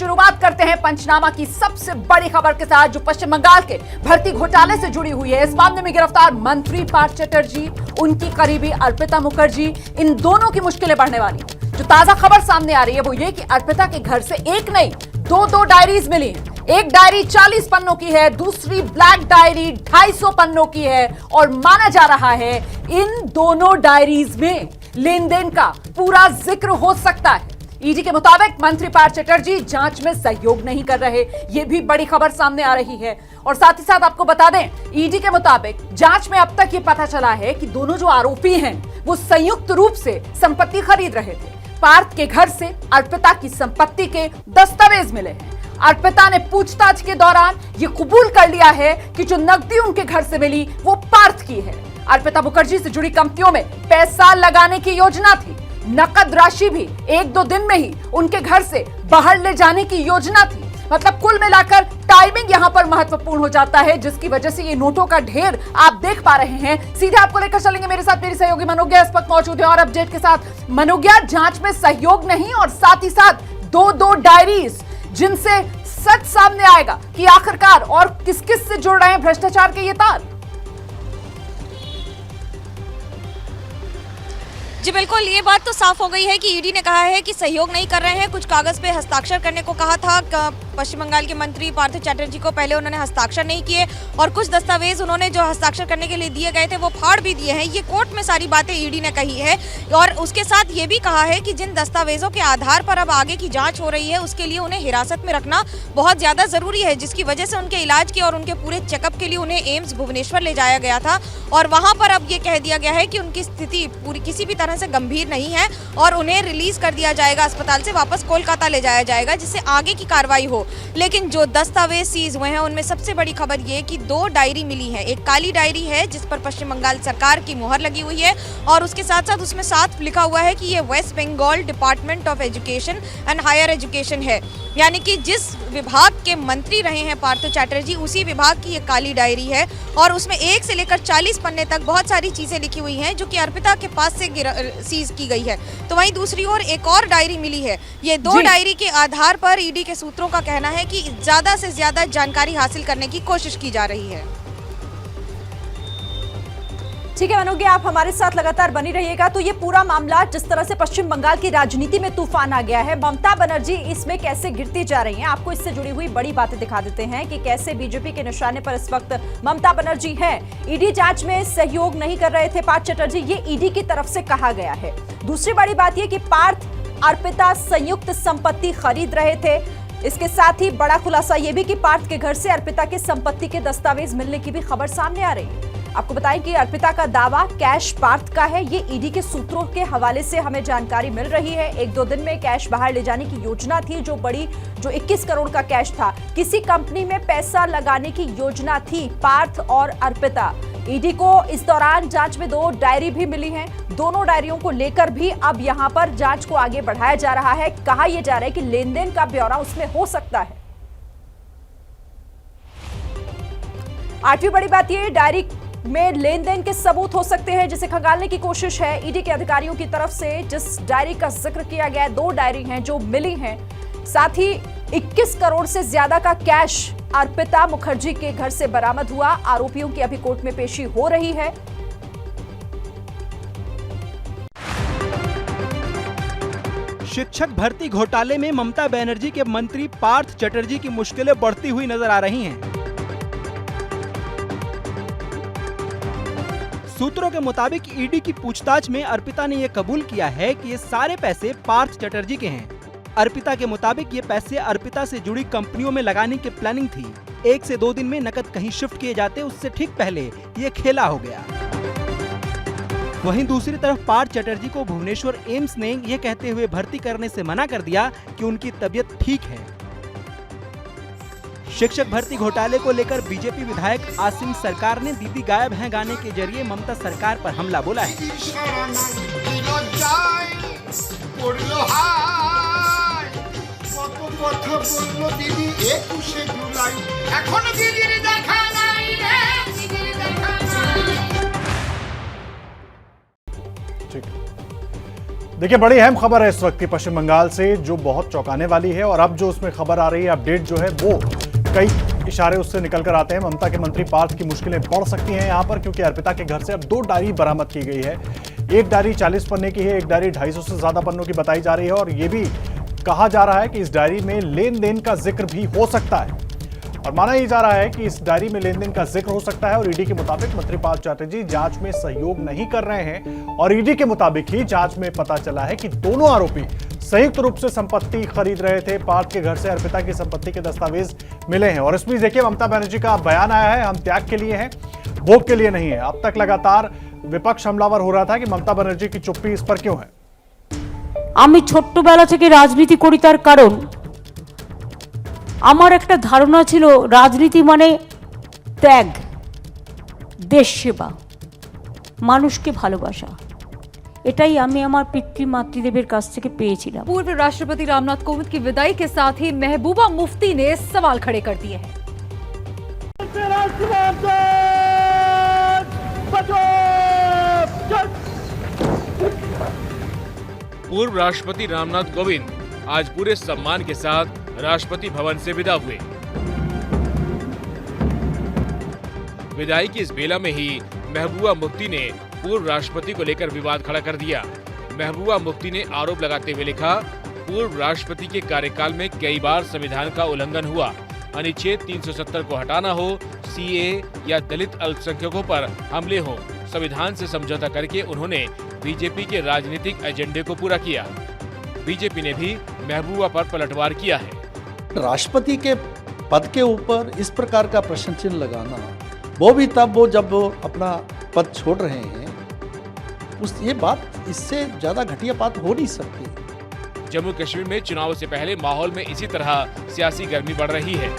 शुरुआत करते हैं पंचनामा की सबसे बड़ी खबर के साथ, जो पश्चिम बंगाल के भर्ती घोटाले से जुड़ी हुई है। इस मामले में गिरफ्तार मंत्री पार्थ चटर्जी, उनकी करीबी अर्पिता मुखर्जी, इन दोनों की मुश्किलें बढ़ने वाली हैं। जो ताजा खबर सामने आ रही है वो ये कि अर्पिता के घर से एक नहीं दो डायरीज मिली हैं। एक डायरी 40 पन्नों की है, दूसरी ब्लैक डायरी 250 पन्नों की है और माना जा रहा है इन दोनों डायरीज में लेन देन का पूरा जिक्र हो सकता है। ईडी के मुताबिक मंत्री पार्थ चटर्जी जांच में सहयोग नहीं कर रहे, यह भी बड़ी खबर सामने आ रही है। और साथ ही साथ आपको बता दें, ईडी के मुताबिक जांच में अब तक यह पता चला है कि दोनों जो आरोपी हैं वो संयुक्त रूप से संपत्ति खरीद रहे थे। पार्थ के घर से अर्पिता की संपत्ति के दस्तावेज मिले हैं। अर्पिता ने पूछताछ के दौरान ये कबूल कर लिया है कि जो नकदी उनके घर से मिली वो पार्थ की है। अर्पिता मुखर्जी से जुड़ी कंपनियों में पैसा लगाने की योजना थी। नकद राशि भी 1-2 दिन में ही उनके घर से बाहर ले जाने की योजना थी। मतलब कुल मिलाकर टाइमिंग यहां पर महत्वपूर्ण हो जाता है, जिसकी वजह से ये नोटों का ढेर आप देख पा रहे हैं। सीधे आपको लेकर चलेंगे मेरे साथ मेरी सहयोगी मनोज्ञा इस वक्त मौजूद है और अपडेट के साथ। मनोज्ञा, जांच में सहयोग नहीं और साथ ही साथ दो डायरीज जिनसे सच सामने आएगा कि आखिरकार और किस किस से जुड़ रहे हैं भ्रष्टाचार के ये तार। जी बिल्कुल, ये बात तो साफ हो गई है कि ईडी ने कहा है कि सहयोग नहीं कर रहे हैं। कुछ कागज पे हस्ताक्षर करने को कहा था पश्चिम बंगाल के मंत्री पार्थ चटर्जी को, पहले उन्होंने हस्ताक्षर नहीं किए और कुछ दस्तावेज उन्होंने जो हस्ताक्षर करने के लिए दिए गए थे वो फाड़ भी दिए हैं। ये कोर्ट में सारी बातें ईडी ने कही है और उसके साथ ये भी कहा है कि जिन दस्तावेजों के आधार पर अब आगे की जाँच हो रही है उसके लिए उन्हें हिरासत में रखना बहुत ज़्यादा ज़रूरी है, जिसकी वजह से उनके इलाज के और उनके पूरे चेकअप के लिए उन्हें एम्स भुवनेश्वर ले जाया गया था और वहाँ पर अब ये कह दिया गया है कि उनकी स्थिति पूरी किसी भी तरह से गंभीर नहीं है और उन्हें रिलीज कर दिया जाएगा अस्पताल से, वापस कोलकाता ले जाया जाएगा जिससे आगे की कार्रवाई हो। लेकिन जो दस्तावेज सीज हुए हैं उनमें सबसे बड़ी खबर ये कि 2 डायरी मिली है। एक काली डायरी है जिस पर पश्चिम बंगाल सरकार की मुहर लगी हुई है और उसके साथ साथ उसमें साफ लिखा हुआ है कि ये West Bengal department of education and higher education है, यानी कि जिस विभाग के मंत्री रहे हैं पार्थ चटर्जी उसी विभाग की ये काली डायरी है और उसमें 1 से लेकर 40 पन्ने तक बहुत सारी चीजें लिखी हुई हैं जो कि अर्पिता के पास से सीज की गई है। तो वहीं दूसरी ओर एक और डायरी मिली है। ये 2 डायरी के आधार पर ईडी के सूत्रों का कहना है कि ज्यादा से ज्यादा जानकारी हासिल करने की कोशिश की जा रही है। ठीक है मनोज्ञा, आप हमारे साथ लगातार बनी रहिएगा। तो ये पूरा मामला जिस तरह से पश्चिम बंगाल की राजनीति में तूफान आ गया है, ममता बनर्जी इसमें कैसे गिरती जा रही हैं, आपको इससे जुड़ी हुई बड़ी बातें दिखा देते हैं कि कैसे बीजेपी के निशाने पर इस वक्त ममता बनर्जी हैं। ईडी जांच में सहयोग नहीं कर रहे थे पार्थ चटर्जी, ये ईडी की तरफ से कहा गया है। दूसरी बड़ी बात यह कि पार्थ अर्पिता संयुक्त संपत्ति खरीद रहे थे। इसके साथ ही बड़ा खुलासा यह भी कि पार्थ के घर से अर्पिता के संपत्ति के दस्तावेज मिलने की भी खबर सामने आ रही है। आपको बताएं कि अर्पिता का दावा कैश पार्थ का है, ये ईडी के सूत्रों के हवाले से हमें जानकारी मिल रही है। 1-2 दिन में कैश बाहर ले जाने की योजना थी, जो 21 करोड़ का कैश था, किसी कंपनी में पैसा लगाने की योजना थी पार्थ और अर्पिता। ईडी को इस दौरान जांच में 2 डायरी भी मिली हैं। दोनों डायरियों को लेकर भी अब यहां पर जांच को आगे बढ़ाया जा रहा है। कहा यह जा रहा है कि लेन देन का ब्यौरा उसमें हो सकता है। 8वीं बड़ी बात यह, डायरी में लेन देन के सबूत हो सकते हैं जिसे खंगालने की कोशिश है ईडी के अधिकारियों की तरफ से। जिस डायरी का जिक्र किया गया है, 2 डायरी हैं जो मिली हैं। साथ ही 21 करोड़ से ज्यादा का कैश अर्पिता मुखर्जी के घर से बरामद हुआ। आरोपियों की अभी कोर्ट में पेशी हो रही है। शिक्षक भर्ती घोटाले में ममता बनर्जी के मंत्री पार्थ चटर्जी की मुश्किलें बढ़ती हुई नजर आ रही हैं। सूत्रों के मुताबिक ईडी की पूछताछ में अर्पिता ने यह कबूल किया है कि ये सारे पैसे पार्थ चटर्जी के हैं। अर्पिता के मुताबिक ये पैसे अर्पिता से जुड़ी कंपनियों में लगाने की प्लानिंग थी। 1 से 2 दिन में नकद कहीं शिफ्ट किए जाते, उससे ठीक पहले ये खेला हो गया। वहीं दूसरी तरफ पार्थ चटर्जी को भुवनेश्वर एम्स ने यह कहते हुए भर्ती करने से मना कर दिया कि उनकी तबीयत ठीक है। शिक्षक भर्ती घोटाले को लेकर बीजेपी विधायक आसिम सरकार ने दीदी गायब हैं गाने के जरिए ममता सरकार पर हमला बोला है। देखिए, बड़ी अहम खबर है इस वक्त की पश्चिम बंगाल से, जो बहुत चौंकाने वाली है। और अब जो उसमें खबर आ रही है, अपडेट जो है, वो कई इशारे उससे निकल कर आते हैं। ममता के मंत्री पार्थ की मुश्किलें बढ़ सकती हैं यहाँ पर, क्योंकि अर्पिता के घर से अब 2 डायरी बरामद की गई है। एक डायरी 40 पन्ने की है, एक डायरी 250 से ज्यादा पन्नों की बताई जा रही है। और ये भी कहा जा रहा है कि इस डायरी में लेन देन का जिक्र भी हो सकता है, और माना ही जा रहा है कि इस डायरी में लेन देन का जिक्र हो सकता है। और ईडी के मुताबिक मंत्री पार्थ चैटर्जी जांच में सहयोग नहीं कर रहे हैं, और ईडी के मुताबिक ही जांच में पता चला है कि दोनों आरोपी संयुक्त रूप से संपत्ति खरीद रहे थे। पार्थ के घर से अर्पिता की संपत्ति के दस्तावेज मिले हैं। और इस बीच देखिए, ममता बनर्जी का बयान आया है, हम त्याग के लिए हैं, भोग के लिए नहीं है। अब तक लगातार विपक्ष हमलावर हो रहा था कि ममता बनर्जी की चुप्पी इस पर क्यों है। আমি ছোট্টবেলা থেকে রাজনীতি করি, তার কারণ আমার একটা ধারণা ছিল রাজনীতি মানে ত্যাগ, দেশ সেবা, মানুষকে ভালোবাসা। এটাই আমি আমার পিতৃ মাতৃদেবের কাছ থেকে পেয়েছিলাম। पूर्व राष्ट्रपति रामनाथ कोविंद की विदाई के साथ ही महबूबा मुफ्ती ने सवाल खड़े कर दिए हैं। पूर्व राष्ट्रपति रामनाथ कोविंद आज पूरे सम्मान के साथ राष्ट्रपति भवन से विदा हुए। विदाई की इस बेला में ही महबूबा मुफ्ती ने पूर्व राष्ट्रपति को लेकर विवाद खड़ा कर दिया। महबूबा मुफ्ती ने आरोप लगाते हुए लिखा, पूर्व राष्ट्रपति के कार्यकाल में कई बार संविधान का उल्लंघन हुआ। अनुच्छेद 370 को हटाना हो, सीए या दलित अल्पसंख्यकों पर हमले हो, संविधान से समझौता करके उन्होंने बीजेपी के राजनीतिक एजेंडे को पूरा किया। बीजेपी ने भी महबूबा पर पलटवार किया है। राष्ट्रपति के पद के ऊपर इस प्रकार का प्रश्न चिन्ह लगाना, वो भी तब जब वो अपना पद छोड़ रहे हैं, ये बात, इससे ज्यादा घटिया बात हो नहीं सकती। जम्मू कश्मीर में चुनाव से पहले माहौल में इसी तरह सियासी गर्मी बढ़ रही है।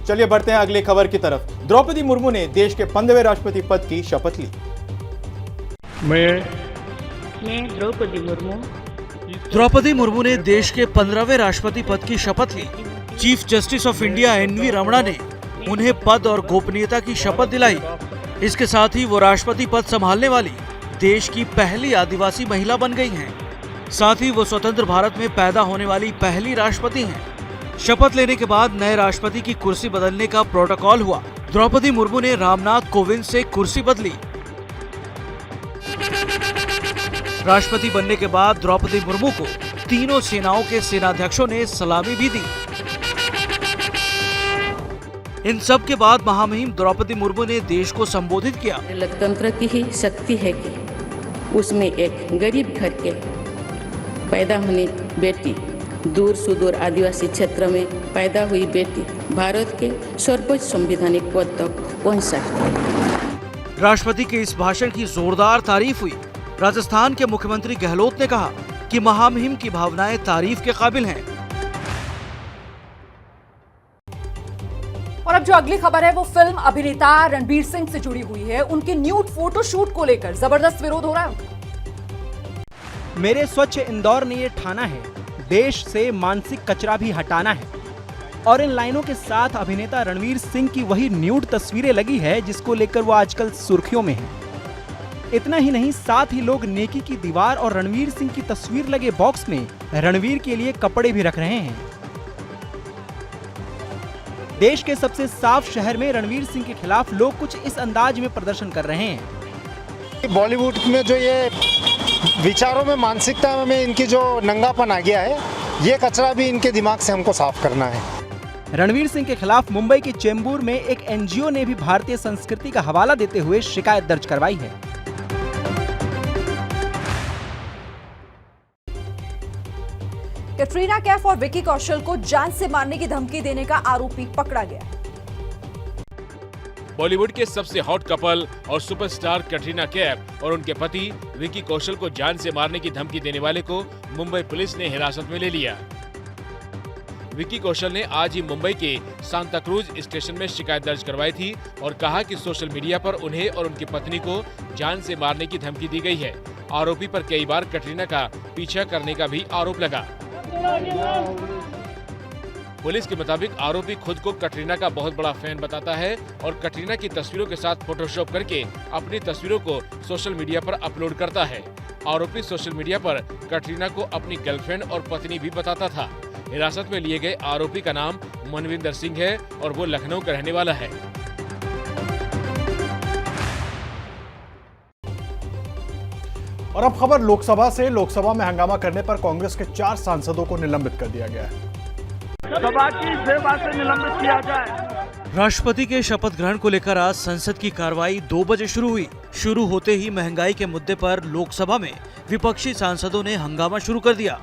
चलिए बढ़ते हैं अगली खबर की तरफ। द्रौपदी मुर्मू ने देश के 15वें राष्ट्रपति पद की शपथ ली। मैं द्रौपदी मुर्मू ने देश के 15वें राष्ट्रपति पद की शपथ ली। Chief justice of India NV Ramana ने उन्हें पद और गोपनीयता की शपथ दिलाई। इसके साथ ही वो राष्ट्रपति पद संभालने वाली देश की पहली आदिवासी महिला बन गई हैं। साथ ही वो स्वतंत्र भारत में पैदा होने वाली पहली राष्ट्रपति हैं। शपथ लेने के बाद नए राष्ट्रपति की कुर्सी बदलने का प्रोटोकॉल हुआ। द्रौपदी मुर्मू ने रामनाथ कोविंद से कुर्सी बदली। राष्ट्रपति बनने के बाद द्रौपदी मुर्मू को तीनों सेनाओं के सेनाध्यक्षों ने सलामी भी दी। इन सब के बाद महामहिम द्रौपदी मुर्मू ने देश को संबोधित किया। लोकतंत्र की ही शक्ति है कि उसमें एक गरीब घर के पैदा होने बेटी, दूर सुदूर आदिवासी क्षेत्र में पैदा हुई बेटी भारत के सर्वोच्च संवैधानिक पद तक पहुंच सकती है। राष्ट्रपति के इस भाषण की जोरदार तारीफ हुई। राजस्थान के मुख्यमंत्री गहलोत ने कहा कि महामहिम की भावनाएं तारीफ के काबिल हैं। और अब जो अगली खबर है वो फिल्म अभिनेता रणवीर सिंह से जुड़ी हुई है। उनके न्यूड फोटो शूट को लेकर जबरदस्त विरोध हो रहा है। मेरे स्वच्छ इंदौर ने ये ठाना है, देश से मानसिक कचरा भी हटाना है। और इन लाइनों के साथ अभिनेता रणवीर सिंह की वही न्यूड तस्वीरें लगी है जिसको लेकर वो आजकल सुर्खियों में है। इतना ही नहीं, साथ ही लोग नेकी की दीवार और रणवीर सिंह की तस्वीर लगे बॉक्स में रणवीर के लिए कपड़े भी रख रहे हैं। देश के सबसे साफ शहर में रणवीर सिंह के खिलाफ लोग कुछ इस अंदाज में प्रदर्शन कर रहे हैं। बॉलीवुड में जो ये विचारों में, मानसिकता में इनकी जो नंगापन आ गया है, ये कचरा भी इनके दिमाग से हमको साफ करना है। रणवीर सिंह के खिलाफ मुंबई के चेंबूर में एक एनजीओ ने भी भारतीय संस्कृति का हवाला देते हुए शिकायत दर्ज करवाई है। कैटरीना कैफ और विकी कौशल को जान से मारने की धमकी देने का आरोपी पकड़ा गया। बॉलीवुड के सबसे हॉट कपल और सुपरस्टार कैटरीना कैफ और उनके पति विकी कौशल को जान से मारने की धमकी देने वाले को मुंबई पुलिस ने हिरासत में ले लिया। विकी कौशल ने आज ही मुंबई के सांता क्रूज स्टेशन में शिकायत दर्ज करवाई थी और कहा कि सोशल मीडिया पर उन्हें और उनकी पत्नी को जान से मारने की धमकी दी गई है। आरोपी पर कई बार कैटरीना का पीछा करने का भी आरोप लगा। पुलिस के मुताबिक आरोपी खुद को कटरीना का बहुत बड़ा फैन बताता है और कटरीना की तस्वीरों के साथ फोटोशॉप करके अपनी तस्वीरों को सोशल मीडिया पर अपलोड करता है। आरोपी सोशल मीडिया पर कटरीना को अपनी गर्लफ्रेंड और पत्नी भी बताता था। हिरासत में लिए गए आरोपी का नाम मनविंदर सिंह है और वो लखनऊ का रहने वाला है। और अब खबर लोकसभा से। लोकसभा में हंगामा करने पर कांग्रेस के 4 सांसदों को निलंबित कर दिया गया है। सभा की सेवा से निलंबित किया जाए। राष्ट्रपति के शपथ ग्रहण को लेकर आज संसद की कार्रवाई 2 बजे शुरू हुई। शुरू होते ही महंगाई के मुद्दे पर लोकसभा में विपक्षी सांसदों ने हंगामा शुरू कर दिया,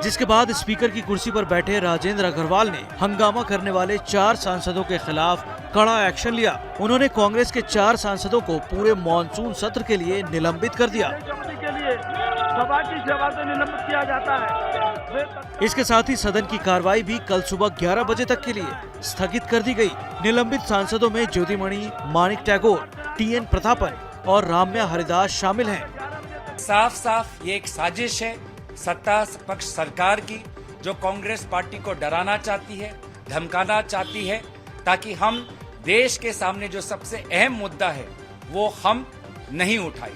जिसके बाद स्पीकर की कुर्सी पर बैठे राजेंद्र अग्रवाल ने हंगामा करने वाले 4 सांसदों के खिलाफ कड़ा एक्शन लिया। उन्होंने कांग्रेस के 4 सांसदों को पूरे मॉनसून सत्र के लिए निलंबित कर दिया। सभा की सेवा से निलंबित किया जाता है। इसके साथ ही सदन की कार्रवाई भी कल सुबह 11 बजे तक के लिए स्थगित कर दी गई। निलंबित सांसदों में ज्योतिमणि, मानिक टैगोर, TN प्रतापन और राम्या हरिदास शामिल हैं। साफ साफ ये एक साजिश है सत्ता पक्ष सरकार की, जो कांग्रेस पार्टी को डराना चाहती है, धमकाना चाहती है, ताकि हम देश के सामने जो सबसे अहम मुद्दा है वो हम नहीं उठाएं।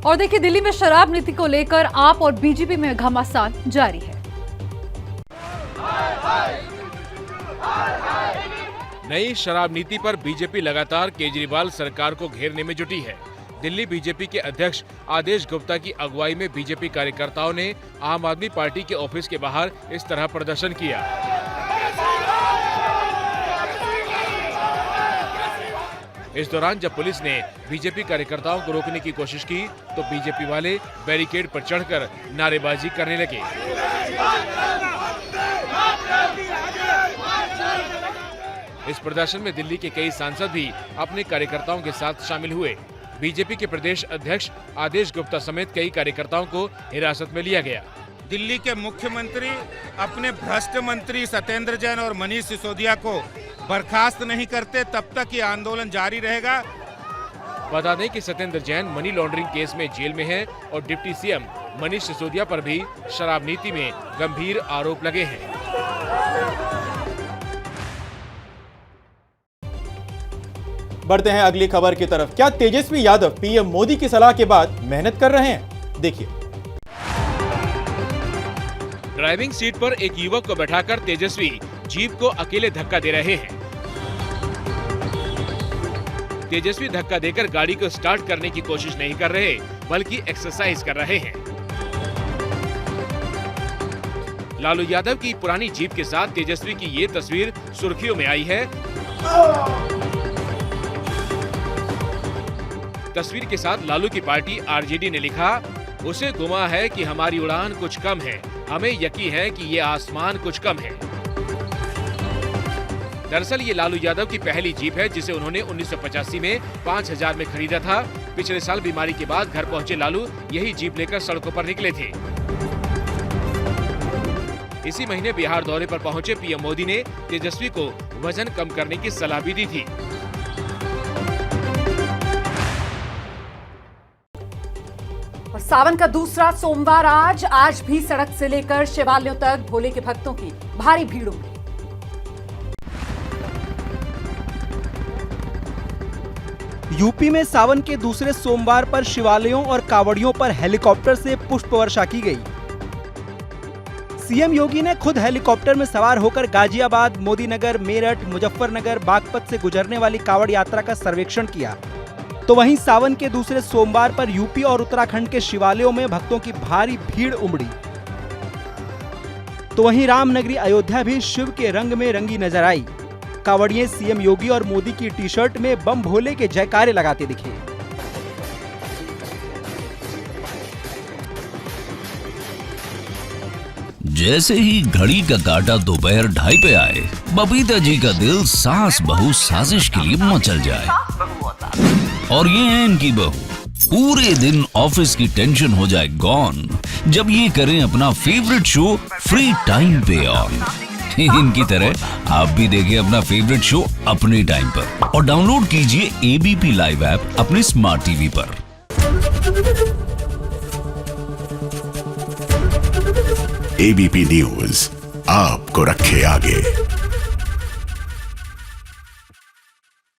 और देखिए, दिल्ली में शराब नीति को लेकर आप और बीजेपी में घमासान जारी है। नई शराब नीति पर बीजेपी लगातार केजरीवाल सरकार को घेरने में जुटी है। दिल्ली बीजेपी के अध्यक्ष आदेश गुप्ता की अगुवाई में बीजेपी कार्यकर्ताओं ने आम आदमी पार्टी के ऑफिस के बाहर इस तरह प्रदर्शन किया। इस दौरान जब पुलिस ने बीजेपी कार्यकर्ताओं को रोकने की कोशिश की तो बीजेपी वाले बैरिकेड पर चढ़कर नारेबाजी करने लगे। इस प्रदर्शन में दिल्ली के कई सांसद भी अपने कार्यकर्ताओं के साथ शामिल हुए। बीजेपी के प्रदेश अध्यक्ष आदेश गुप्ता समेत कई कार्यकर्ताओं को हिरासत में लिया गया। दिल्ली के मुख्यमंत्री अपने भ्रष्ट मंत्री सत्येंद्र जैन और मनीष सिसोदिया को बर्खास्त नहीं करते तब तक ये आंदोलन जारी रहेगा। बता दें कि Satyendra Jain money laundering case में जेल में हैं और डिप्टी सीएम मनीष सिसोदिया पर भी शराब नीति में गंभीर आरोप लगे हैं। बढ़ते हैं अगली खबर की तरफ। क्या तेजस्वी यादव पीएम मोदी की सलाह के बाद मेहनत कर रहे हैं? देखिए। ड्राइविंग सीट पर एक युवक को बैठाकर तेजस्वी जीप को अकेले धक्का दे रहे हैं। तेजस्वी धक्का देकर गाड़ी को स्टार्ट करने की कोशिश नहीं कर रहे, बल्कि एक्सरसाइज कर रहे हैं। लालू यादव की पुरानी जीप के साथ तेजस्वी की ये तस्वीर सुर्खियों में आई है। तस्वीर के साथ लालू की पार्टी आरजेडी ने लिखा, उसे गुमा है कि हमारी उड़ान कुछ कम है, हमें यकीन है कि ये आसमान कुछ कम है। दरअसल ये लालू यादव की पहली जीप है जिसे उन्होंने 1985 में 5000 में खरीदा था। पिछले साल बीमारी के बाद घर पहुंचे लालू यही जीप लेकर सड़कों पर निकले थे। इसी महीने बिहार दौरे पर पहुंचे पीएम मोदी ने तेजस्वी को वजन कम करने की सलाह भी दी थी। और सावन का दूसरा सोमवार आज भी सड़क से लेकर शिवालयों तक भोले के भक्तों की भारी भीड़ उमड़ी। यूपी में सावन के दूसरे सोमवार पर शिवालयों और कावड़ियों पर हेलीकॉप्टर से पुष्प वर्षा की गई। सीएम योगी ने खुद हेलीकॉप्टर में सवार होकर गाजियाबाद, मोदीनगर, मेरठ, मुजफ्फरनगर, बागपत से गुजरने वाली कावड़ यात्रा का सर्वेक्षण किया। तो वहीं सावन के दूसरे सोमवार पर यूपी और उत्तराखंड के शिवालयों में भक्तों की भारी भीड़ उमड़ी। तो वहीं रामनगरी अयोध्या भी शिव के रंग में रंगी नजर आई। कावड़िए सीएम योगी और मोदी की टी-शर्ट में बम भोले के जयकारे लगाते दिखे। जैसे ही घड़ी का काटा दोपहर 2:30 पे आए, बबीता जी का दिल सास बहू साजिश के लिए मचल जाए। और ये है इनकी बहू, पूरे दिन ऑफिस की टेंशन हो जाए गॉन जब ये करें अपना फेवरेट शो फ्री टाइम पे ऑन। इनकी तरह आप भी देखें अपना फेवरेट शो अपने टाइम पर और डाउनलोड कीजिए एबीपी लाइव ऐप अपने स्मार्ट टीवी पर। एबीपी न्यूज आपको रखे आगे।